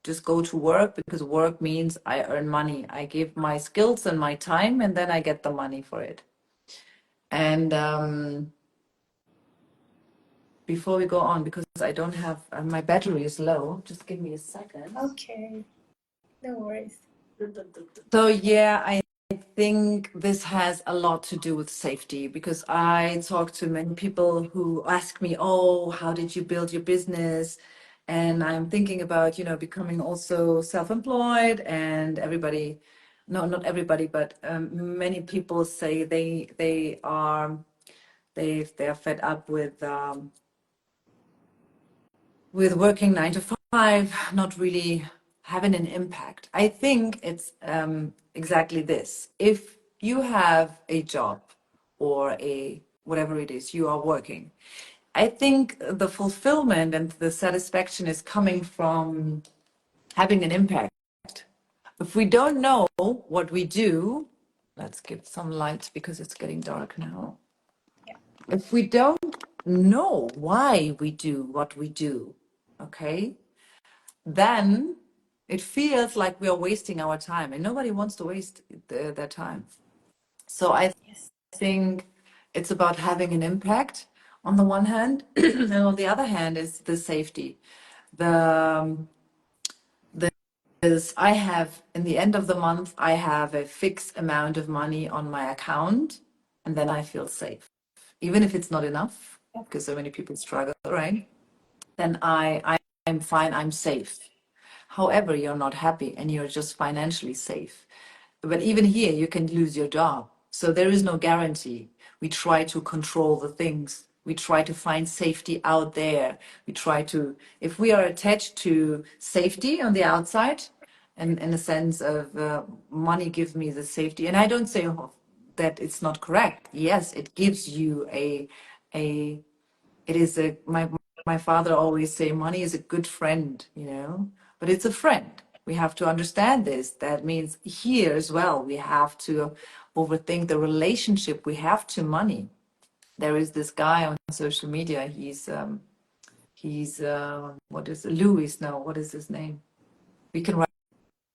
Just go to work because work means I earn money. I give my skills and my time, and then I get the money for it. And before we go on, because I don't have my battery is low, just give me a second. Okay, no worries. So yeah, I think this has a lot to do with safety because I talk to many people who ask me, "Oh, how did you build your business?" And I'm thinking about, becoming also self-employed. And everybody, no, not everybody, but many people say they're fed up with working 9 to 5, not really having an impact. I think it's exactly this. If you have a job or a whatever it is you are working, I think the fulfillment and the satisfaction is coming from having an impact. If we don't know what we do, let's give some light because it's getting dark now. Yeah. If we don't know why we do what we do, okay, then it feels like we are wasting our time and nobody wants to waste their time. So I Yes. think it's about having an impact on the one hand, and on the other hand is the safety. The is I have in the end of the month, I have a fixed amount of money on my account, and then I feel safe. Even if it's not enough, because so many people struggle, right? Then I'm fine, I'm safe. However, you're not happy and you're just financially safe. But even here, you can lose your job. So there is no guarantee. We try to control the things. We try to find safety out there. We try to, if we are attached to safety on the outside, and in a sense of money gives me the safety, and I don't say that it's not correct. Yes, it gives you a it is my father always say money is a good friend, but it's a friend. We have to understand this. That means here as well we have to overthink the relationship we have to money. There is this guy on social media. He's what is Louis? No, what is his name? We can write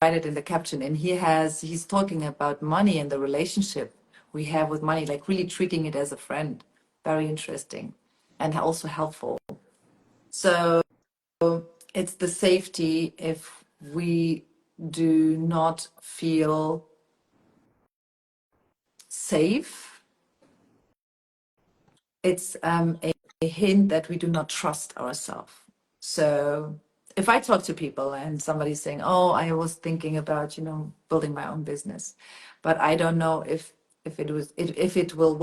it in the caption. And he's talking about money and the relationship we have with money, like really treating it as a friend. Very interesting. and also helpful. So it's the safety if we do not feel safe. It's a hint that we do not trust ourselves. So if I talk to people and somebody's saying, "Oh, I was thinking about, building my own business, but I don't know if it will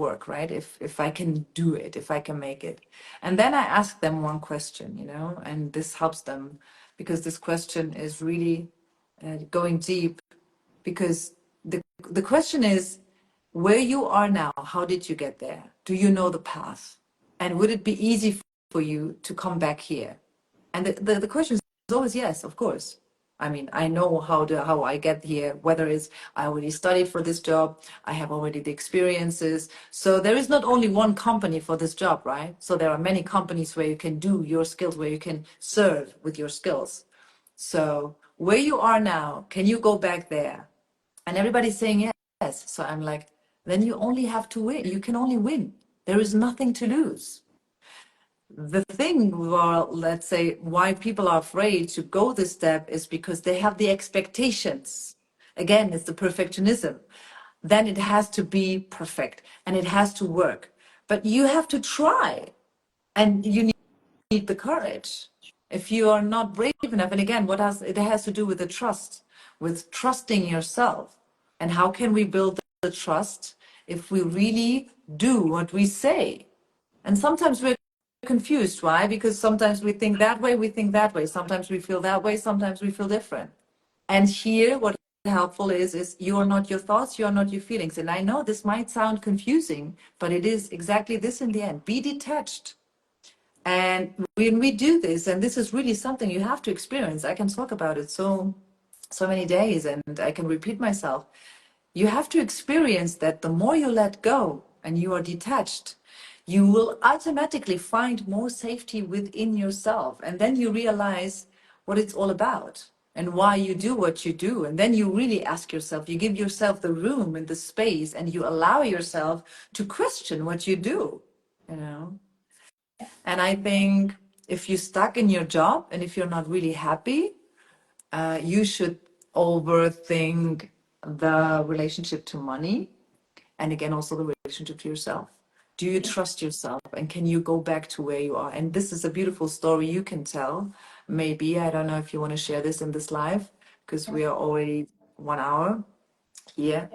work, right? If I can do it, if I can make it." And then I ask them one question, and this helps them because this question is really going deep, because the question is, where you are now, how did you get there? Do you know the path? And would it be easy for you to come back here? And the question is always yes, of course. I mean, I know how I get here, whether it's I already studied for this job, I have already the experiences. So there is not only one company for this job, right? So there are many companies where you can do your skills, where you can serve with your skills. So where you are now, can you go back there? And everybody's saying yes. So I'm like, then you only have to win. You can only win. There is nothing to lose. The thing, well, let's say, why people are afraid to go this step is because they have the expectations. Again, it's the perfectionism. Then it has to be perfect and it has to work. But you have to try, and you need the courage. If you are not brave enough, and again, it has to do with the trust, with trusting yourself. And how can we build the trust if we really do what we say? And sometimes we're confused. Why? Because sometimes we think that way, we think that way. Sometimes we feel that way, sometimes we feel different. And here, what helpful is you are not your thoughts, you are not your feelings. And I know this might sound confusing, but it is exactly this in the end. Be detached. And when we do this, and this is really something you have to experience, I can talk about it so many days, and I can repeat myself. You have to experience that the more you let go and you are detached, you will automatically find more safety within yourself. And then you realize what it's all about and why you do what you do. And then you really ask yourself, you give yourself the room and the space, and you allow yourself to question what you do, you know? And I think if you're stuck in your job and if you're not really happy, you should overthink the relationship to money, and again, also the relationship to yourself. Do you trust yourself, and can you go back to where you are? And this is a beautiful story you can tell. Maybe, I don't know if you want to share this in this live, because we are already 1 hour here.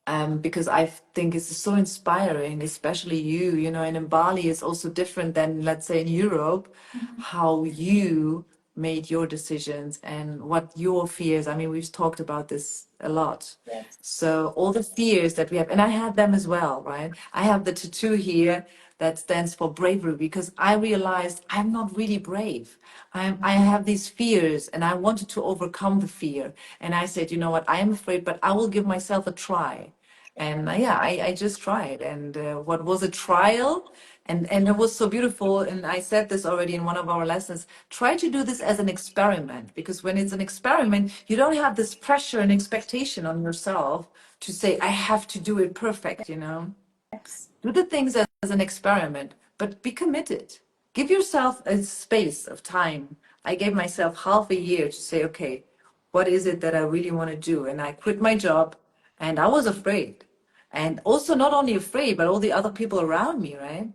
Yeah. Because I think it's so inspiring, especially you know, and in Bali it's also different than, let's say, in Europe, how you made your decisions and what your fears. I mean, we've talked about this a lot. Yes. So all the fears that we have, and I had them as well, right? I have the tattoo here that stands for bravery, because I realized I'm not really brave. I have these fears and I wanted to overcome the fear. And I said, you know what, I am afraid, but I will give myself a try. And yeah, I just tried. And what was a trial? And it was so beautiful. And I said this already in one of our lessons. Try to do this as an experiment, because when it's an experiment, you don't have this pressure and expectation on yourself to say, I have to do it perfect, you know? Yes. Do the things as an experiment, but be committed. Give yourself a space of time. I gave myself half a year to say, okay, what is it that I really want to do? And I quit my job, and I was afraid. And also not only afraid, but all the other people around me, right?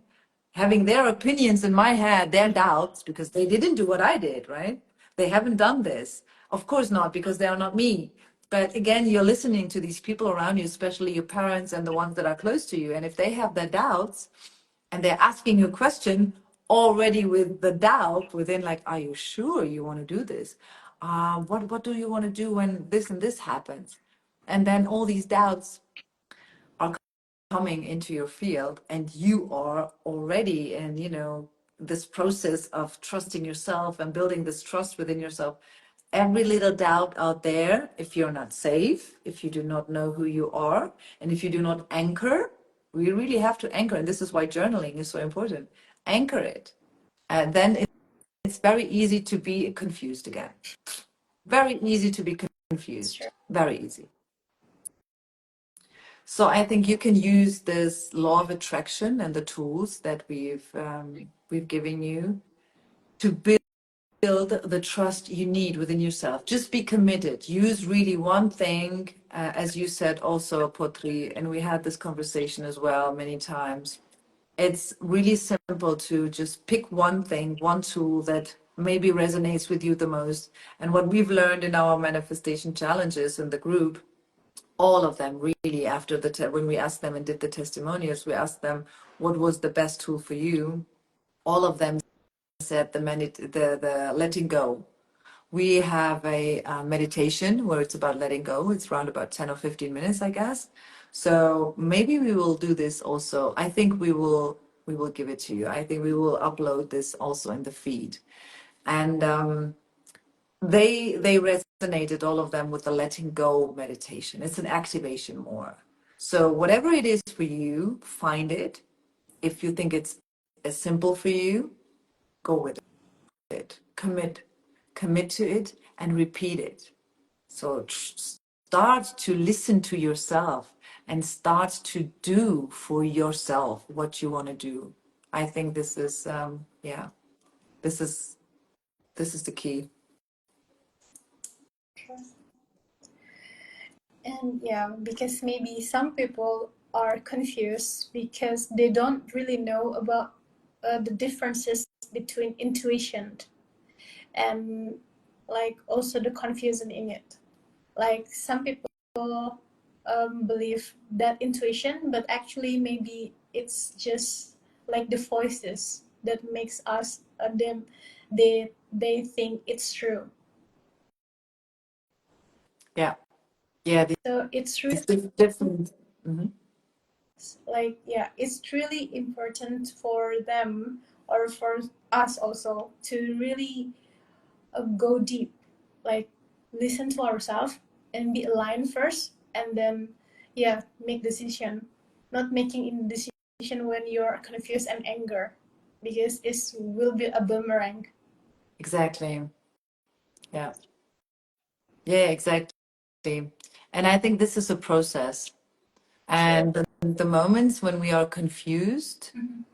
Having their opinions in my head, their doubts, because they didn't do what I did, right? They haven't done this. Of course not, because they are not me. But again, you're listening to these people around you, especially your parents and the ones that are close to you. And if they have their doubts and they're asking you a question already with the doubt within, like, are you sure you want to do this? What do you want to do when this and this happens? And then all these doubts are coming into your field, and you are already in, this process of trusting yourself and building this trust within yourself. Every little doubt out there, if you're not safe, if you do not know who you are, and if you do not anchor, we really have to anchor, and this is why journaling is so important. Anchor it, and then it's very easy to be confused again. Very easy to be confused. Very easy. So I think you can use this law of attraction and the tools that we've given you to build the trust you need within yourself. Just be committed. Use really one thing, as you said also, Potri, and we had this conversation as well many times. It's really simple to just pick one thing, one tool that maybe resonates with you the most. And what we've learned in our manifestation challenges in the group, all of them really, after when we asked them and did the testimonials, we asked them what was the best tool for you. All of them said the letting go. We have a meditation where it's about letting go. It's around about 10 or 15 minutes, I guess. So maybe we will do this also. I think we will give it to you. I think we will upload this also in the feed. And they resonated, all of them, with the letting go meditation. It's an activation more. So whatever it is for you, find it. If you think it's as simple for you, go with it. Commit to it and repeat it. So start to listen to yourself and start to do for yourself what you want to do. I think this is yeah, this is the key. And yeah, because maybe some people are confused because they don't really know about the differences between intuition and like also the confusion in it. Like some people believe that intuition, but actually maybe it's just like the voices that makes us them they think it's true. Yeah, yeah, So it's really different. Mhm. like yeah, it's really important for them or for us also to really go deep, like listen to ourselves and be aligned first, and then yeah, make decision. Not making in decision when you're confused and anger, because it will be a boomerang. Exactly. Yeah. Yeah, exactly. And I think this is a process. And the moments when we are confused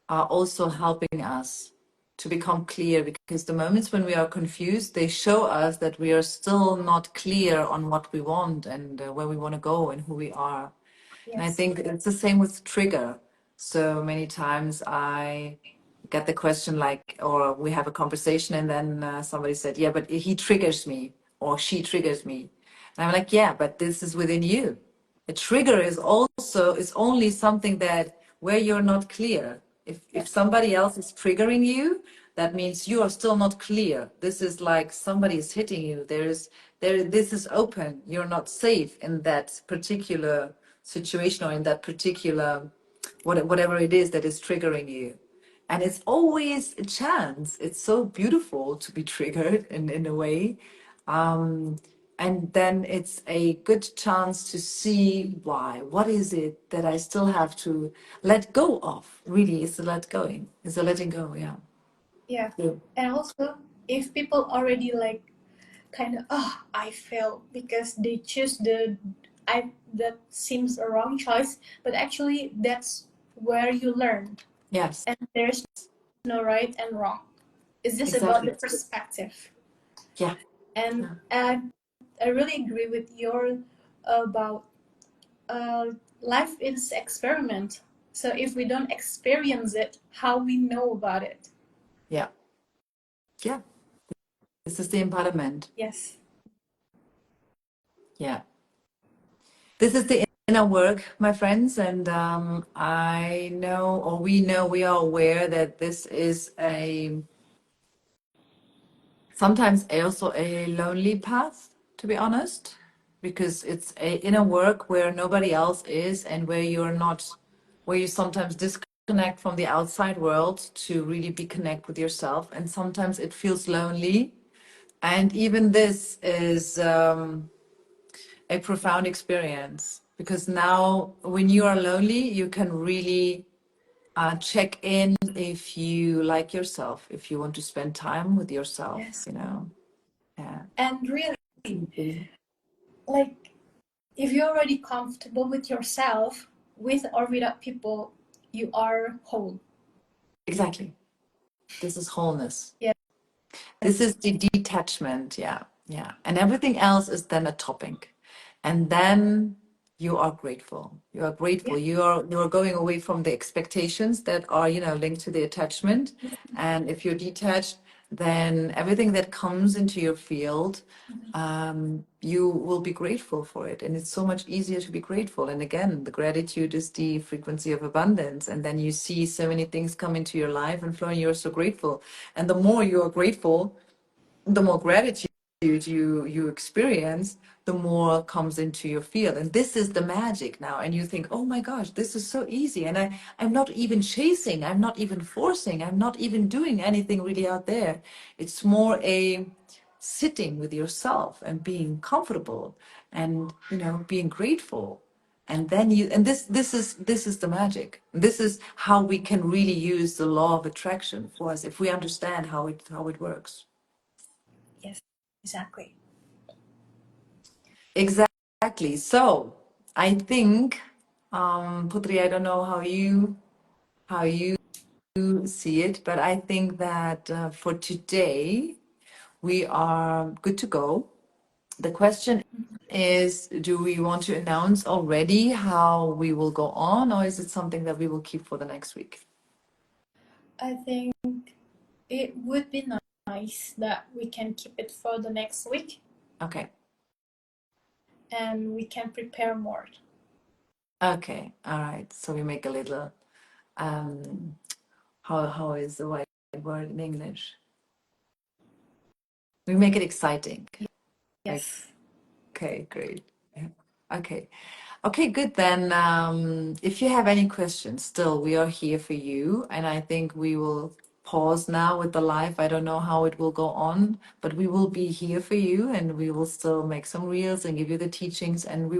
are also helping us to become clear, because the moments when we are confused, they show us that we are still not clear on what we want and where we want to go and who we are. And I Yes. think it's the same with trigger. So many times I get the question like, or we have a conversation and then somebody said, yeah, but he triggers me or she triggers me. And I'm like, yeah, but this is within you. A trigger is only something that where you're not clear. If somebody else is triggering you, that means you are still not clear. This is like somebody is hitting you. This is open. You're not safe in that particular situation or in that particular whatever it is that is triggering you. And it's always a chance. It's so beautiful to be triggered in a way. Um, and then it's a good chance to see why. What is it that I still have to let go of? Really, it's a let going. It's a letting go, yeah. Yeah. Yeah. And also, if people already like kind of I fail because they choose the I that seems a wrong choice, but actually that's where you learn, Yes, and there's no right and wrong. It's just about the exactly. perspective. Yeah. And Yeah. I really agree with your about uh, life is experiment. So if we don't experience it, how we know about it? Yeah. Yeah. This is the embodiment. Yes. Yeah. This is the inner work, my friends, and I know, or we know, we are aware that this is a sometimes also a lonely path, to be honest, because it's a inner work where nobody else is and where you're not, where you sometimes disconnect from the outside world to really be connect with yourself, and sometimes it feels lonely. And even this is a profound experience, because now when you are lonely, you can really check in if you like yourself, if you want to spend time with yourself, Yes. you know. Yeah. And really, like if you're already comfortable with yourself, with or without people, you are whole. Exactly. This is wholeness. Yes. This is the detachment. Yeah. Yeah. And everything else is then a topping. And then you are grateful. You are grateful. Yeah. You are going away from the expectations that are, linked to the attachment. And if you're detached, then everything that comes into your field, you will be grateful for it. And it's so much easier to be grateful. And again, the gratitude is the frequency of abundance. And then you see so many things come into your life and flow, and you're so grateful. And the more you are grateful, the more gratitude you experience, the more comes into your field. And this is the magic now. And you think, oh my gosh, this is so easy. And I'm not even chasing, I'm not even forcing, I'm not even doing anything really out there. It's more a sitting with yourself and being comfortable and being grateful. And then this is the magic. This is how we can really use the law of attraction for us, if we understand how it works. Yes. Exactly. Exactly. So I think, Putri, I don't know how you see it, but I think that for today we are good to go. The question is, do we want to announce already how we will go on, or is it something that we will keep for the next week? I think it would be nice that we can keep it for the next week Okay. and we can prepare more. Okay. All right. So we make a little, how is the right word in English? We make it exciting. Like, Yes. okay, great. Yeah. Okay. Okay, good. Then, if you have any questions, still, we are here for you. And I think we will pause now with the live. I don't know how it will go on, but we will be here for you and we will still make some reels and give you the teachings. And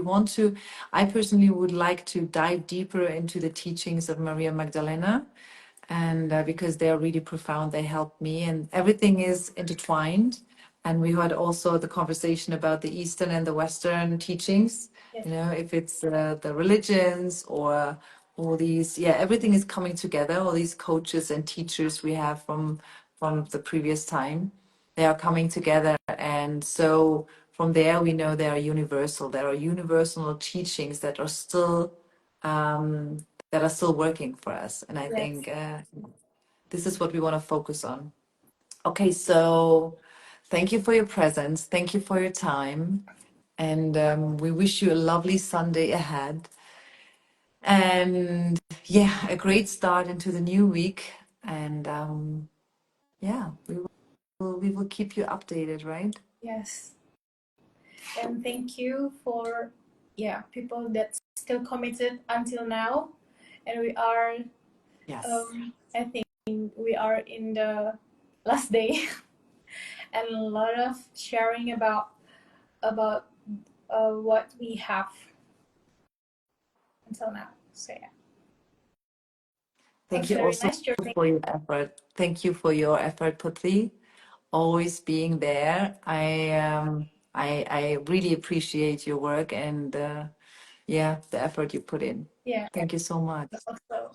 I personally would like to dive deeper into the teachings of Maria Magdalena. And because they are really profound, they help me, and everything is intertwined. And we had also the conversation about the Eastern and the Western teachings, Yes. if it's the religions or all these, yeah, everything is coming together. All these coaches and teachers we have from the previous time, they are coming together. And so from there, we know they are universal. There are universal teachings um, that are still working for us. And I Yes. think this is what we want to focus on. Okay, so thank you for your presence. Thank you for your time. And we wish you a lovely Sunday ahead. And yeah, a great start into the new week. And yeah, we will keep you updated, right? Yes. And thank you for people that still committed until now. And we are Yes. I think we are in the last day and a lot of sharing about what we have until now. So yeah, it Thank was you a very also nice journey. for your effort. Thank you for your effort, Putri, always being there. I really appreciate your work and yeah, the effort you put in. Yeah, Thank you so much. also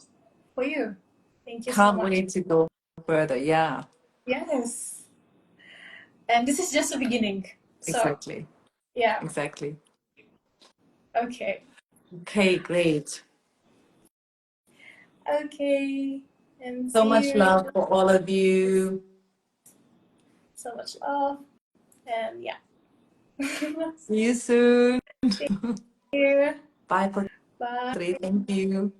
for you. Thank you so Can't much. wait to go further. Yeah, Yes, and this is just the beginning. So exactly. yeah, Exactly. okay, Okay, great. okay, and So see much you. love for all of you. So much love, and yeah. See you soon. See you. Bye, Bye. Putri. Thank you.